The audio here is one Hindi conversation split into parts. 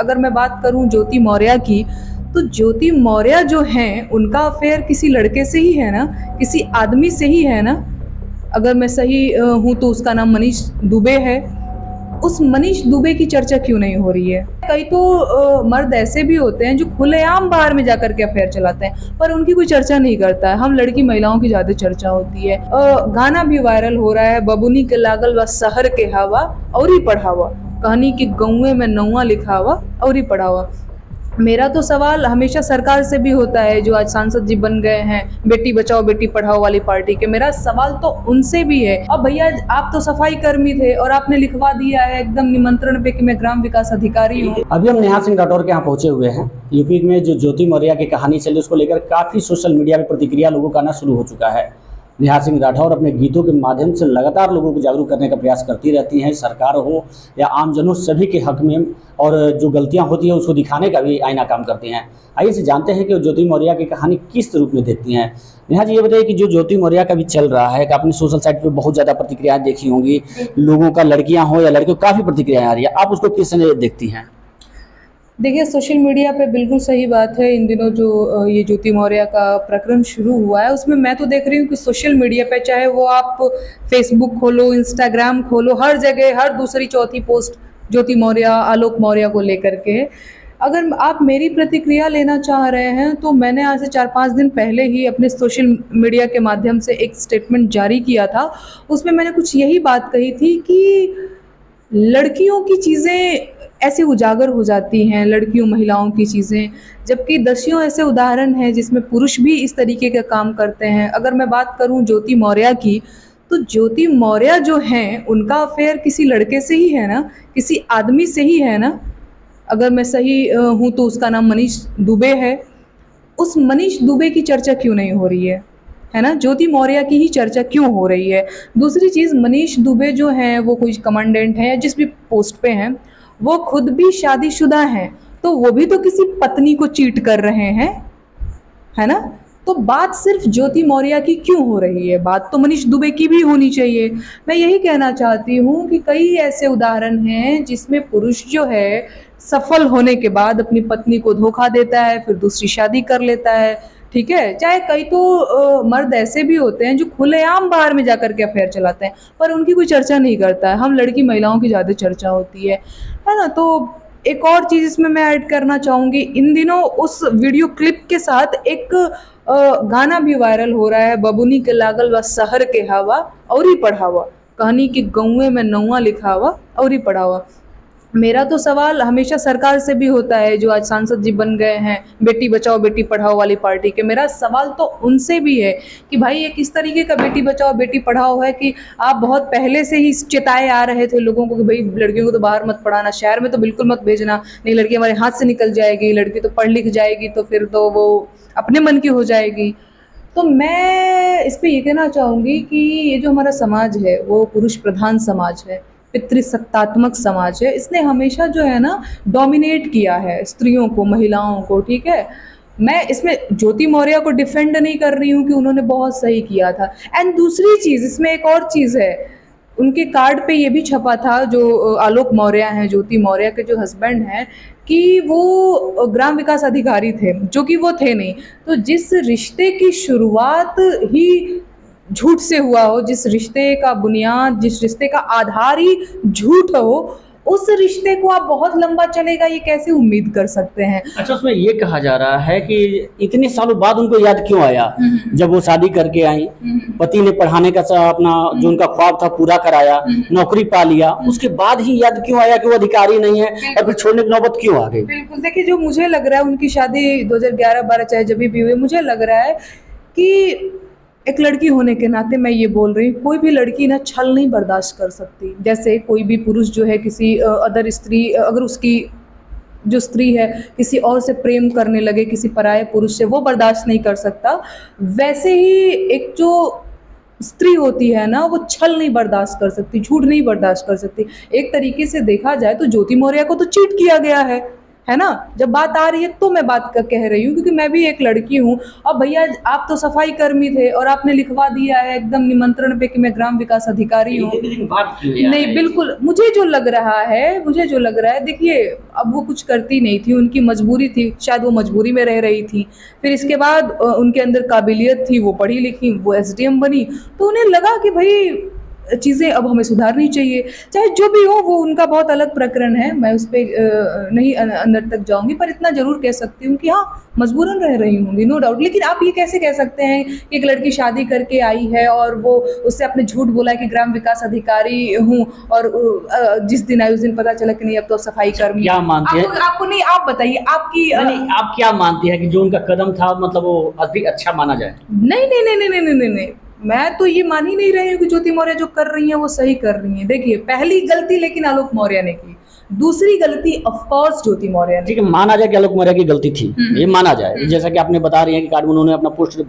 अगर मैं बात करूं ज्योति मौर्य की, तो ज्योति मौर्य जो हैं उनका अफेयर किसी लड़के से ही है ना, किसी आदमी से ही है ना। अगर मैं सही हूँ तो उसका नाम मनीष दुबे है। उस मनीष दुबे की चर्चा क्यों नहीं हो रही है? कई तो मर्द ऐसे भी होते हैं जो खुलेआम बाहर में जाकर के अफेयर चलाते हैं, पर उनकी कोई चर्चा नहीं करता है। हम लड़की महिलाओं की ज्यादा चर्चा होती है। गाना भी वायरल हो रहा है, बबुनी के लागल व शहर के हवा और ही पढ़ावा, कहानी कि गौए में नौवा लिखावा और ही पढ़ावा। मेरा तो सवाल हमेशा सरकार से भी होता है, जो आज सांसद जी बन गए हैं बेटी बचाओ बेटी पढ़ाओ वाली पार्टी के। मेरा सवाल तो उनसे भी है। अब भैया आप तो सफाई कर्मी थे और आपने लिखवा दिया है एकदम निमंत्रण पे कि मैं ग्राम विकास अधिकारी हूँ। अभी हम नेहा सिंह राठौर के यहाँ पहुंचे हुए हैं। यूपी में जो ज्योति मौर्य की कहानी चली उसको लेकर काफी सोशल मीडिया में प्रतिक्रिया लोगों का आना शुरू हो चुका है। नेहा सिंह राठौर अपने गीतों के माध्यम से लगातार लोगों को जागरूक करने का प्रयास करती रहती हैं, सरकार हो या आमजनों सभी के हक में, और जो गलतियां होती है उसको दिखाने का भी आईना काम करती हैं। आइए से जानते हैं कि ज्योति मौर्य की कहानी किस रूप में देखती हैं। नेहा जी, ये बताइए कि जो ज्योति मौर्य का भी चल रहा है कि आपने सोशल साइट पे बहुत ज़्यादा प्रतिक्रियाएं देखी होंगी लोगों का, लड़कियाँ हो या लड़के, काफ़ी प्रतिक्रियाएं आ रही है, आप उसको किस तरह देखती हैं? देखिए, सोशल मीडिया पे बिल्कुल सही बात है। इन दिनों जो ये ज्योति मौर्य का प्रकरण शुरू हुआ है, उसमें मैं तो देख रही हूँ कि सोशल मीडिया पे, चाहे वो आप फेसबुक खोलो, इंस्टाग्राम खोलो, हर जगह हर दूसरी चौथी पोस्ट ज्योति मौर्य, आलोक मौर्य को लेकर के। अगर आप मेरी प्रतिक्रिया लेना चाह रहे हैं तो मैंने आज से 4-5 दिन पहले ही अपने सोशल मीडिया के माध्यम से एक स्टेटमेंट जारी किया था। उसमें मैंने कुछ यही बात कही थी कि लड़कियों की चीज़ें ऐसे उजागर हो जाती हैं, लड़कियों महिलाओं की चीज़ें, जबकि दसियों ऐसे उदाहरण हैं जिसमें पुरुष भी इस तरीके का काम करते हैं। अगर मैं बात करूं ज्योति मौर्य की, तो ज्योति मौर्य जो हैं उनका अफेयर किसी लड़के से ही है ना, किसी आदमी से ही है ना। अगर मैं सही हूँ तो उसका नाम मनीष दुबे है। उस मनीष दुबे की चर्चा क्यों नहीं हो रही है ना? ज्योति मौर्य की ही चर्चा क्यों हो रही है? दूसरी चीज़, मनीष दुबे जो हैं वो कोई कमांडेंट हैं या जिस भी पोस्ट पे हैं, वो खुद भी शादीशुदा हैं, तो वो भी तो किसी पत्नी को चीट कर रहे हैं, है ना? तो बात सिर्फ ज्योति मौर्य की क्यों हो रही है? बात तो मनीष दुबे की भी होनी चाहिए। मैं यही कहना चाहती हूँ कि कई ऐसे उदाहरण हैं जिसमें पुरुष जो है सफल होने के बाद अपनी पत्नी को धोखा देता है, फिर दूसरी शादी कर लेता है, ठीक है। चाहे कई तो मर्द ऐसे भी होते हैं जो खुलेआम बाहर में जाकर के अफेयर चलाते हैं, पर उनकी कोई चर्चा नहीं करता है। हम लड़की महिलाओं की ज़्यादा चर्चा होती है ना। तो एक और चीज़ इसमें मैं ऐड करना चाहूँगी, इन दिनों उस वीडियो क्लिप के साथ एक गाना भी वायरल हो रहा है, बबुनी के लागल व शहर के हवा और ही पढ़ावा, कहानी कि गौए में नौवा लिखावा और ही पढ़ावा। मेरा तो सवाल हमेशा सरकार से भी होता है, जो आज सांसद जी बन गए हैं बेटी बचाओ बेटी पढ़ाओ वाली पार्टी के। मेरा सवाल तो उनसे भी है कि भाई ये किस तरीके का बेटी बचाओ बेटी पढ़ाओ है कि आप बहुत पहले से ही चेताए आ रहे थे लोगों को कि भाई लड़कियों को तो बाहर मत पढ़ाना, शहर में तो बिल्कुल मत भेजना, नहीं लड़की हमारे हाथ से निकल जाएगी, लड़की तो पढ़ लिख जाएगी तो फिर तो वो अपने मन की हो जाएगी। तो मैं इस पर ये कहना चाहूँगी कि ये जो हमारा समाज है वो पुरुष प्रधान समाज है, पितृसत्तात्मक समाज है। इसने हमेशा जो है ना डोमिनेट किया है स्त्रियों को, महिलाओं को, ठीक है। मैं इसमें ज्योति मौर्य को डिफेंड नहीं कर रही हूँ कि उन्होंने बहुत सही किया था। एंड दूसरी चीज़, इसमें एक और चीज़ है, उनके कार्ड पे ये भी छपा था, जो आलोक मौर्य हैं, ज्योति मौर्य के जो हस्बैंड हैं, कि वो ग्राम विकास अधिकारी थे, जो कि वो थे नहीं। तो जिस रिश्ते की शुरुआत ही झूठ से हुआ हो, जिस रिश्ते का बुनियाद, जिस रिश्ते का आधार ही झूठ हो, उस रिश्ते को आप बहुत लंबा चलेगा ये कैसे उम्मीद कर सकते हैं? अच्छा, उसमें ये कहा जा रहा है कि इतने सालों बाद उनको याद क्यों आया जब वो शादी करके आई, पति ने पढ़ाने का अपना जो उनका ख्वाब था पूरा कराया, नौकरी पा लिया, उसके बाद ही याद क्यों आया कि वो अधिकारी नहीं है और फिर छोड़ने की नौबत क्यों आ गई? बिल्कुल, देखिए, जो मुझे लग रहा है उनकी शादी 2011-12 चाहे जब भी हुई, मुझे लग रहा है कि एक लड़की होने के नाते मैं ये बोल रही हूँ, कोई भी लड़की ना छल नहीं बर्दाश्त कर सकती। जैसे कोई भी पुरुष जो है किसी अदर स्त्री, अगर उसकी जो स्त्री है किसी और से प्रेम करने लगे, किसी पराये पुरुष से, वो बर्दाश्त नहीं कर सकता। वैसे ही एक जो स्त्री होती है ना, वो छल नहीं बर्दाश्त कर सकती, झूठ नहीं बर्दाश्त कर सकती। एक तरीके से देखा जाए तो ज्योति मौर्य को तो चीट किया गया है है ना। जब बात आ रही है तो मैं बात कह रही हूँ, क्योंकि मैं भी एक लड़की हूँ। अब भैया आप तो सफाई कर्मी थे और आपने लिखवा दिया है एकदम निमंत्रण पे कि मैं ग्राम विकास अधिकारी हूँ। नहीं, बिल्कुल मुझे जो लग रहा है, देखिए अब वो कुछ करती नहीं थी, उनकी मजबूरी थी, शायद वो मजबूरी में रह रही थी। फिर इसके बाद उनके अंदर काबिलियत थी, वो पढ़ी लिखी, वो एसडीएम बनी, तो उन्हें लगा कि भाई चीज़ें अब हमें सुधारनी चाहिए। चाहे जो भी हो, वो उनका बहुत अलग प्रकरण है, मैं उस पर नहीं अंदर तक जाऊंगी, पर इतना जरूर कह सकती हूँ कि हाँ, मजबूरन रह रही होंगी, नो डाउट। लेकिन आप ये कैसे कह सकते हैं कि एक लड़की शादी करके आई है और वो उससे आपने झूठ बोला है कि ग्राम विकास अधिकारी हूँ, और जिस दिन आई उस दिन पता चला कि नहीं अब तो सफाई कर्मी। क्या मानती है आपको नहीं, आप बताइए आपकी नहीं, आप क्या मानती है कि जो उनका कदम था मतलब वो अधिक अच्छा माना जाए? नहीं नहीं नहीं नहीं नहीं नहीं नहीं, मैं तो ये मान ही नहीं रही हूँ कि ज्योति मौर्य जो कर रही हैं वो सही कर रही हैं। देखिए, पहली गलती लेकिन आलोक मौर्य ने की, दूसरी गलती ऑफ कोर्स ज्योति मौर्य ने। ठीक है, माना जाए कि आलोक मौर्य की गलती थी, ये माना जाए। जैसा कि आपने बता रही हैं कि कार्ड में उन्होंने अपना पोस्ट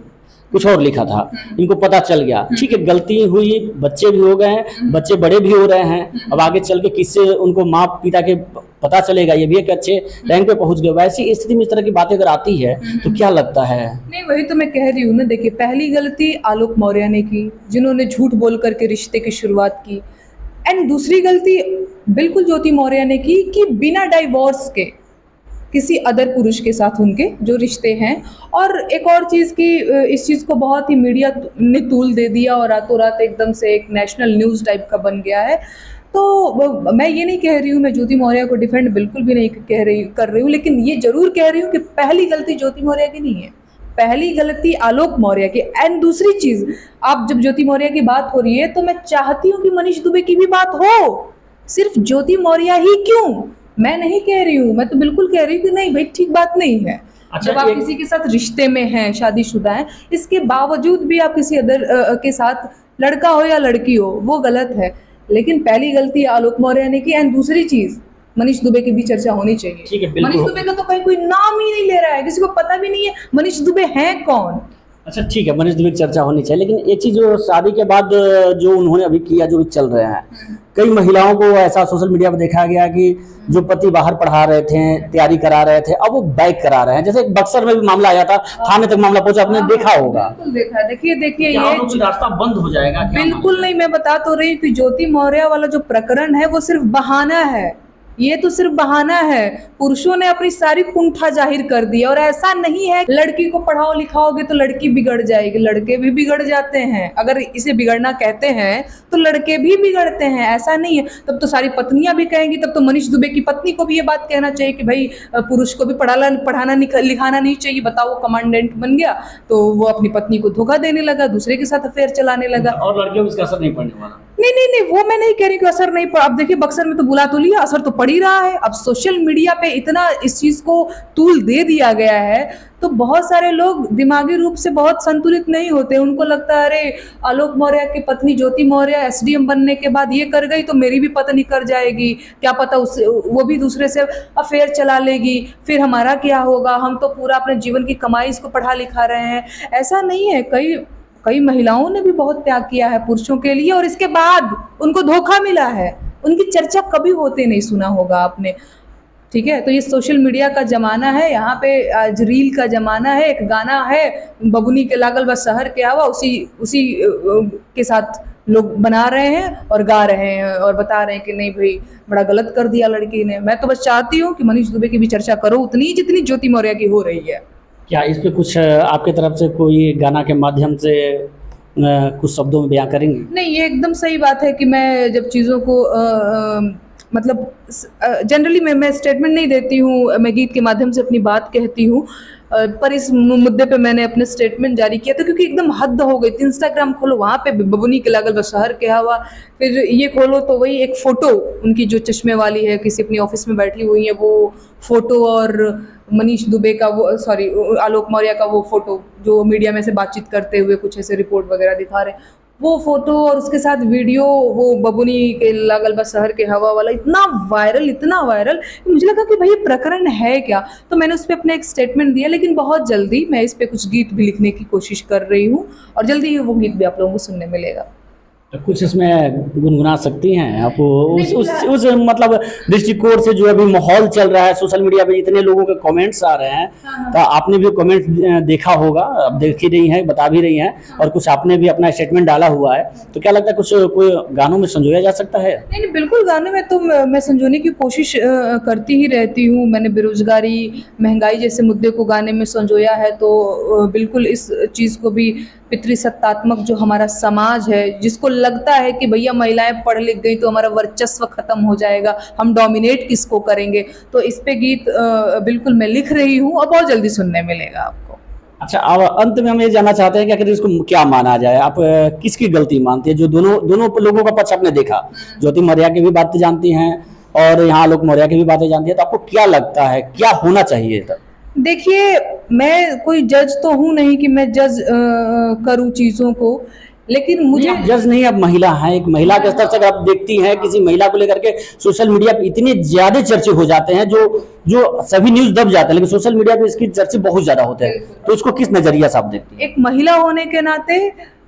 कुछ और लिखा था, इनको पता चल गया, ठीक है, गलती हुई, बच्चे भी हो गए हैं, बच्चे बड़े भी हो रहे हैं, अब आगे चल के किससे उनको माँ पिता के पता चलेगा, ये भी एक अच्छे रैंक पे पहुंच गए। वैसी स्थिति में इस तरह की बातें अगर आती है तो क्या लगता है? नहीं, वही तो मैं कह रही हूँ ना। देखिए, पहली गलती आलोक मौर्य ने की, जिन्होंने झूठ बोल करके रिश्ते की शुरुआत की, एंड दूसरी गलती बिल्कुल ज्योति मौर्य ने की कि बिना डाइवोर्स के किसी अदर पुरुष के साथ उनके जो रिश्ते हैं। और एक और चीज़ की, इस चीज़ को बहुत ही मीडिया ने तूल दे दिया और रातों रात एकदम से एक नेशनल न्यूज़ टाइप का बन गया है। तो मैं ये नहीं कह रही हूँ, मैं ज्योति मौर्य को डिफेंड बिल्कुल भी नहीं कर रही हूँ, लेकिन ये जरूर कह रही हूँ कि पहली गलती ज्योति मौर्य की नहीं है, पहली गलती आलोक मौर्य की। एंड दूसरी चीज़, आप जब ज्योति मौर्य की बात हो रही है तो मैं चाहती हूँ कि मनीष दुबे की भी बात हो, सिर्फ ज्योति मौर्य ही क्यों, मैं नहीं कह रही हूँ, मैं तो बिल्कुल कह रही हूँ कि नहीं भाई, ठीक बात नहीं है। जब आप किसी के साथ रिश्ते में हैं, शादीशुदा हैं, इसके बावजूद भी आप किसी अदर के साथ, लड़का हो या लड़की हो, वो गलत है। लेकिन पहली गलती आलोक मौर्य ने की। एंड दूसरी चीज, मनीष दुबे की भी चर्चा होनी चाहिए। ठीक है, मनीष दुबे का तो कहीं कोई नाम ही नहीं ले रहा है, किसी को पता भी नहीं है मनीष दुबे हैं कौन। अच्छा ठीक है, मनीष दुबे की चर्चा होनी चाहिए, लेकिन एक चीज़ जो शादी के बाद जो उन्होंने अभी किया, जो भी चल रहे हैं, कई महिलाओं को ऐसा सोशल मीडिया पर देखा गया कि जो पति बाहर पढ़ा रहे थे, तैयारी करा रहे थे, अब वो बैक करा रहे हैं। जैसे बक्सर में भी मामला आया था, थाने तक मामला पहुंचा, आपने देखा होगा। बिल्कुल देखा है। देखिए ये रास्ता बंद हो जाएगा? बिल्कुल नहीं, मैं बता तो रही हूँ कि ज्योति मौर्य वाला जो प्रकरण है वो सिर्फ बहाना है, ये तो सिर्फ बहाना है। पुरुषों ने अपनी सारी कुंठा जाहिर कर दी, और ऐसा नहीं है लड़की को पढ़ाओ लिखाओगे तो लड़की बिगड़ जाएगी, लड़के भी बिगड़ जाते हैं। अगर इसे बिगड़ना कहते हैं तो लड़के भी बिगड़ते हैं, ऐसा नहीं है। तब तो सारी पत्नियां भी कहेंगी, तब तो मनीष दुबे की पत्नी को भी ये बात कहना चाहिए कि भाई पुरुष को भी पढ़ाना लिखाना नहीं चाहिए। बताओ, वो कमांडेंट बन गया तो वो अपनी पत्नी को धोखा देने लगा, दूसरे के साथ अफेयर चलाने लगा। और लड़कियों को इसका असर नहीं पड़ने वाला? नहीं, वो मैं नहीं कह रही कि असर नहीं पड़ा। अब देखिए, बक्सर में तो बुला तो लिया, असर तो पड़ ही रहा है। अब सोशल मीडिया पे इतना इस चीज को तूल दे दिया गया है, तो बहुत सारे लोग दिमागी रूप से बहुत संतुलित नहीं होते। उनको लगता है अरे आलोक मौर्य की पत्नी ज्योति मौर्य एसडीएम बनने के बाद ये कर गई तो मेरी भी पत्नी कर जाएगी, क्या पता उससे वो भी दूसरे से अफेयर चला लेगी, फिर हमारा क्या होगा, हम तो पूरा अपने जीवन की कमाई इसको पढ़ा लिखा रहे हैं। ऐसा नहीं है। कई महिलाओं ने भी बहुत त्याग किया है पुरुषों के लिए, और इसके बाद उनको धोखा मिला है, उनकी चर्चा कभी होते नहीं सुना होगा आपने। ठीक है, तो ये सोशल मीडिया का ज़माना है, यहाँ पे आज रील का ज़माना है। एक गाना है बबुनी के लागल बस शहर के हवा, उसी के साथ लोग बना रहे हैं और गा रहे हैं और बता रहे हैं कि नहीं भाई बड़ा गलत कर दिया लड़की ने। मैं तो बस चाहती हूँ कि मनीष दुबे की भी चर्चा करो उतनी जितनी ज्योति मौर्य की हो रही है। क्या इस पे कुछ आपके तरफ से कोई गाना के माध्यम से कुछ शब्दों में बयां करेंगे? नहीं, ये एकदम सही बात है कि मैं जब चीज़ों को मतलब जनरली मैं स्टेटमेंट नहीं देती हूँ, मैं गीत के माध्यम से अपनी बात कहती हूँ। पर इस मुद्दे पे मैंने अपने स्टेटमेंट जारी किया था क्योंकि एकदम हद हो गई थी। इंस्टाग्राम खोलो, वहाँ पे बबुनी के लागल बस शहर के हवा, फिर ये खोलो तो वही एक फ़ोटो उनकी जो चश्मे वाली है, किसी अपनी ऑफिस में बैठी हुई है वो फ़ोटो, और मनीष दुबे का वो आलोक मौर्य का वो फ़ोटो जो मीडिया में से बातचीत करते हुए कुछ ऐसे रिपोर्ट वगैरह दिखा रहे, वो फ़ोटो और उसके साथ वीडियो, वो बबुनी के लागल बस शहर के हवा वाला इतना वायरल, मुझे लगा कि भाई ये प्रकरण है क्या। तो मैंने उस पर अपना एक स्टेटमेंट दिया, लेकिन बहुत जल्दी मैं इस पर कुछ गीत भी लिखने की कोशिश कर रही हूँ और जल्दी ही वो गीत भी आप लोगों को सुनने मिलेगा। तो कुछ इसमें गुनगुना सकती हैं आप उस मतलब दृष्टिकोण से जो अभी माहौल चल रहा है सोशल मीडिया पे, इतने लोगों के कमेंट्स आ रहे हैं। तो आपने भी कमेंट देखा होगा, अब देख ही रही हैं, बता भी रही हैं, और कुछ आपने भी अपना स्टेटमेंट डाला हुआ है, तो क्या लगता है कुछ कोई गानों में संजोया जा सकता है? नहीं, बिल्कुल गानों में तो मैं संजोने की कोशिश करती ही रहती हूँ। मैंने बेरोजगारी, महंगाई जैसे मुद्दे को गाने में संजोया है, तो बिल्कुल इस चीज़ को भी पितृसत्तात्मक जो हमारा समाज है, जिसको लगता है कि भैया महिलाएं पढ़ लिख गई तो हमारा वर्चस्व खत्म हो जाएगा, हम डोमिनेट किसको करेंगे, तो इस पे गीत बिल्कुल मैं लिख रही हूँ और बहुत जल्दी सुनने मिलेगा आपको। अच्छा, अब अंत में हम ये जानना चाहते हैं कि अगर इसको क्या माना जाए, आप किसकी गलती मानती है? जो दोनों लोगों का पक्ष आपने देखा, ज्योति मौर्य की भी बातें जानती हैं और यहाँ आलोक मौर्य की भी बातें जानती है, तो आपको क्या लगता है क्या होना चाहिए था? देखिए, मैं कोई जज तो हूँ नहीं कि मैं जज करूँ चीज़ों को, लेकिन मुझे जज नहीं, आप महिला हैं, एक महिला के स्तर से अगर आप देखती हैं किसी महिला को लेकर के सोशल मीडिया पे इतने ज्यादा चर्चे हो जाते हैं, जो सभी न्यूज दब जाते हैं, लेकिन सोशल मीडिया पे इसकी चर्चे बहुत ज्यादा होते हैं, तो उसको किस नजरिया से आप देखती हैं? एक महिला होने के नाते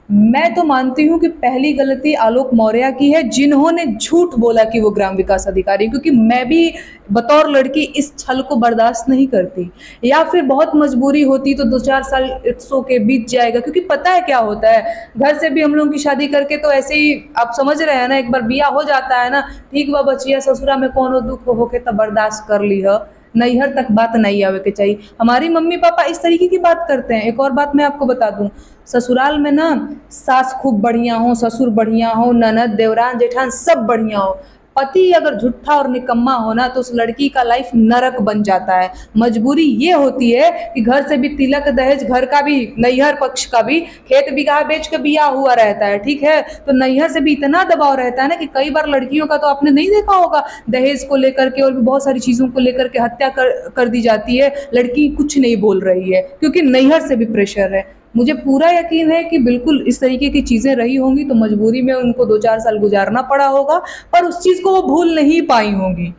मैं तो मानती हूँ कि पहली गलती आलोक मौर्य की है, जिन्होंने झूठ बोला कि वो ग्राम विकास अधिकारी, क्योंकि मैं भी बतौर लड़की इस छल को बर्दाश्त नहीं करती, या फिर बहुत मजबूरी होती तो 2-4 साल सो के बीत जाएगा, क्योंकि पता है क्या होता है, घर से भी हम लोगों की शादी करके तो ऐसे ही आप समझ रहे हैं ना, एक बार बिया हो जाता है ना, ठीक बा बचिया, ससुरा में कोनो दुख होके तब बर्दाश्त कर ली है, नैहर तक बात नहीं आवे के चाहिए। हमारी मम्मी पापा इस तरीके की बात करते हैं। एक और बात मैं आपको बता दूं, ससुराल में ना सास खूब बढ़िया हो, ससुर बढ़िया हो, ननद देवरान जेठान सब बढ़िया हो, पति अगर झूठा और निकम्मा होना तो उस लड़की का लाइफ नरक बन जाता है। मजबूरी ये होती है कि घर से भी तिलक दहेज, घर का भी, नैहर पक्ष का भी, खेत बिगहा बेच के बिया हुआ रहता है, ठीक है, तो नैहर से भी इतना दबाव रहता है ना कि कई बार लड़कियों का तो आपने नहीं देखा होगा, दहेज को लेकर के और भी बहुत सारी चीज़ों को लेकर के हत्या कर दी जाती है, लड़की कुछ नहीं बोल रही है क्योंकि नैहर से भी प्रेशर है। मुझे पूरा यकीन है कि बिल्कुल इस तरीके की चीज़ें रही होंगी तो मजबूरी में उनको 2-4 साल गुजारना पड़ा होगा, पर उस चीज़ को वो भूल नहीं पाई होंगी।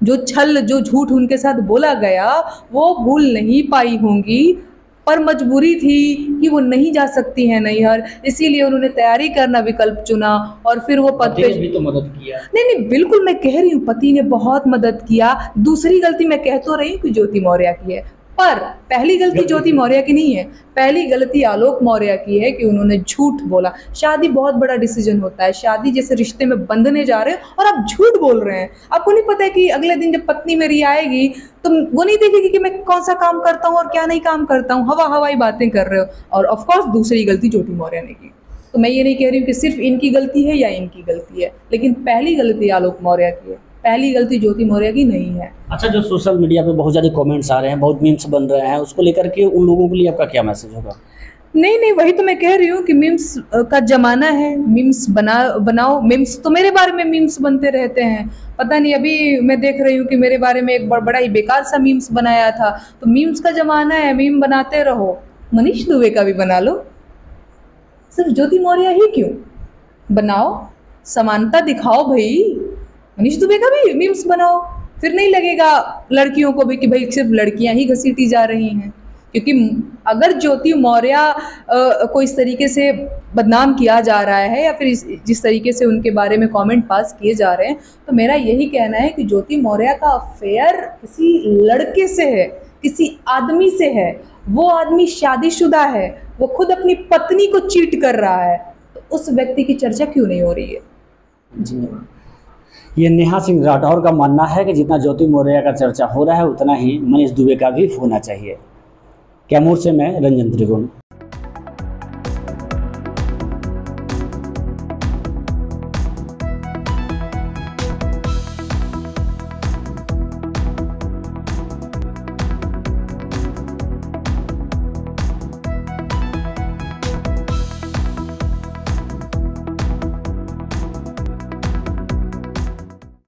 जो छल, जो झूठ उनके साथ बोला गया वो भूल नहीं पाई होंगी, पर मजबूरी थी कि वो नहीं जा सकती हैं नैहर, इसीलिए उन्होंने तैयारी करना विकल्प चुना और फिर वो पद पे भी तो मदद किया। नहीं, बिल्कुल मैं कह रही हूँ पति ने बहुत मदद किया। दूसरी गलती मैं कह तो रही हूँ कि ज्योति मौर्य की है, पर पहली गलती ज्योति मौर्य की नहीं है, पहली गलती आलोक मौर्य की है कि उन्होंने झूठ बोला। शादी बहुत बड़ा डिसीजन होता है, शादी जैसे रिश्ते में बंधने जा रहे हैं और आप झूठ बोल रहे हैं। आपको नहीं पता है कि अगले दिन जब पत्नी मेरी आएगी तो वो नहीं देखेगी कि मैं कौन सा काम करता हूँ और क्या नहीं काम करता हूँ, हवाई बातें कर रहे हो। और ऑफकोर्स दूसरी गलती ज्योति मौर्य ने की। तो मैं ये नहीं कह रही हूँ कि सिर्फ इनकी गलती है या इनकी गलती है, लेकिन पहली गलती आलोक मौर्य की है, पहली गलती ज्योति मौर्य की नहीं है। अच्छा, जो सोशल मीडिया पे बहुत ज़्यादा कमेंट्स आ रहे हैं, बहुत मीम्स बन रहे हैं, उसको लेकर के उन लोगों के लिए आपका क्या मैसेज होगा? नहीं, वही तो मैं कह रही हूँ कि मीम्स का ज़माना है, मीम्स बनाओ। मीम्स तो मेरे बारे में मीम्स बनते रहते हैं, पता नहीं, अभी मैं देख रही हूँ कि मेरे बारे में एक बड़ा ही बेकार सा मीम्स बनाया था। तो मीम्स का ज़माना है, मीम बनाते रहो। मनीष दुबे का भी बना लो, सिर्फ ज्योति मौर्य ही क्यों, बनाओ, समानता दिखाओ भाई। मनीष दुबे का भी मीम्स बनाओ, फिर नहीं लगेगा लड़कियों को भी कि भाई सिर्फ लड़कियां ही घसीटी जा रही हैं। क्योंकि अगर ज्योति मौर्य को इस तरीके से बदनाम किया जा रहा है या फिर जिस तरीके से उनके बारे में कमेंट पास किए जा रहे हैं, तो मेरा यही कहना है कि ज्योति मौर्य का अफेयर किसी लड़के से है, किसी आदमी से है, वो आदमी शादीशुदा है, वो खुद अपनी पत्नी को चीट कर रहा है, तो उस व्यक्ति की चर्चा क्यों नहीं हो रही है? जी, ये नेहा सिंह राठौर का मानना है कि जितना ज्योति मौर्य का चर्चा हो रहा है उतना ही मनीष दुबे का भी होना चाहिए। कैमूर से मैं रंजन त्रिगुण।